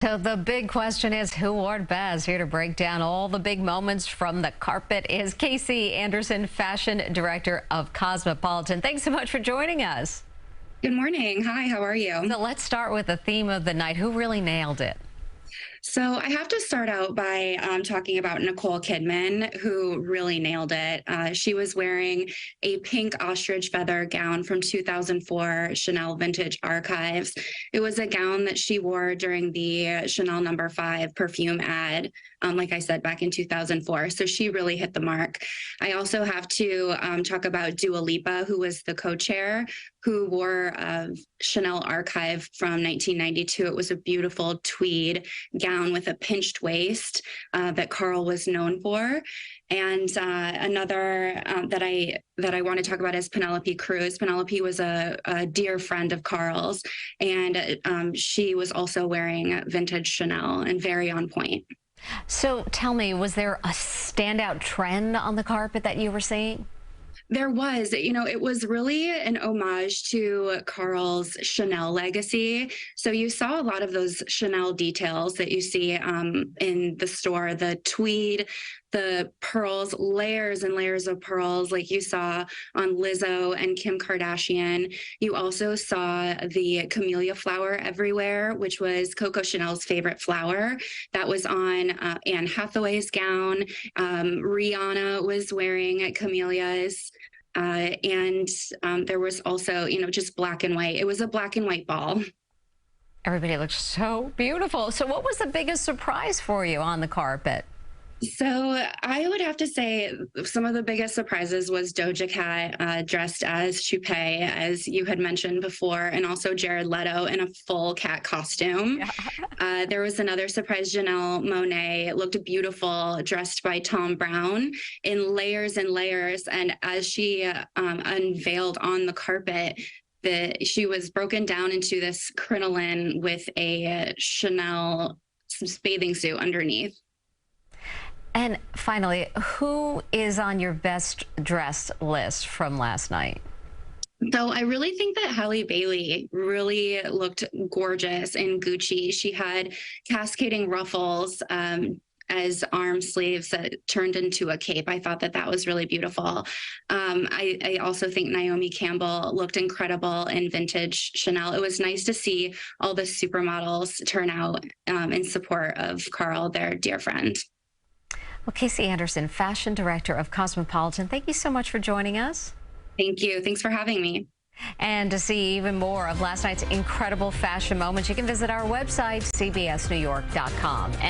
So the big question is, who wore it best? Here to break down all the big moments from the carpet is Cassie Anderson, Fashion Director of Cosmopolitan. Thanks so much for joining us. Good morning. Hi, how are you? So let's start with the theme of the night. Who really nailed it? So I have to start out by talking about Nicole Kidman, who really nailed it. She was wearing a pink ostrich feather gown from 2004 Chanel Vintage Archives. It was a gown that she wore during the Chanel No. 5 perfume ad, like I said, back in 2004. So she really hit the mark. I also have to talk about Dua Lipa, who was the co-chair, who wore a Chanel archive from 1992. It was a beautiful tweed gown with a pinched waist that Carl was known for. And another that I want to talk about is Penelope Cruz. Penelope was a dear friend of Carl's, and she was also wearing vintage Chanel and very on point. So tell me, was there a standout trend on the carpet that you were seeing? There was, it was really an homage to Carl's Chanel legacy. So you saw a lot of those Chanel details that you see in the store, the tweed, the pearls, layers and layers of pearls like you saw on Lizzo and Kim Kardashian. You also saw the camellia flower everywhere, which was Coco Chanel's favorite flower. That was on Anne Hathaway's gown. Rihanna was wearing camellias. And there was also, just black and white. It was a black and white ball. Everybody looked so beautiful. So what was the biggest surprise for you on the carpet? So I would have to say some of the biggest surprises was Doja Cat dressed as Choupé, as you had mentioned before, and also Jared Leto in a full cat costume. Yeah. There was another surprise, Janelle Monáe looked beautiful, dressed by Tom Brown in layers and layers. And as she unveiled on the carpet, she was broken down into this crinoline with a Chanel bathing suit underneath. And finally, who is on your best dressed list from last night? So I really think that Halle Bailey really looked gorgeous in Gucci. She had cascading ruffles as arm sleeves that turned into a cape. I thought that was really beautiful. I also think Naomi Campbell looked incredible in vintage Chanel. It was nice to see all the supermodels turn out in support of Carl, their dear friend. Well, Cassie Anderson, Fashion Director of Cosmopolitan, thank you so much for joining us. Thank you. Thanks for having me. And to see even more of last night's incredible fashion moments, you can visit our website, cbsnewyork.com.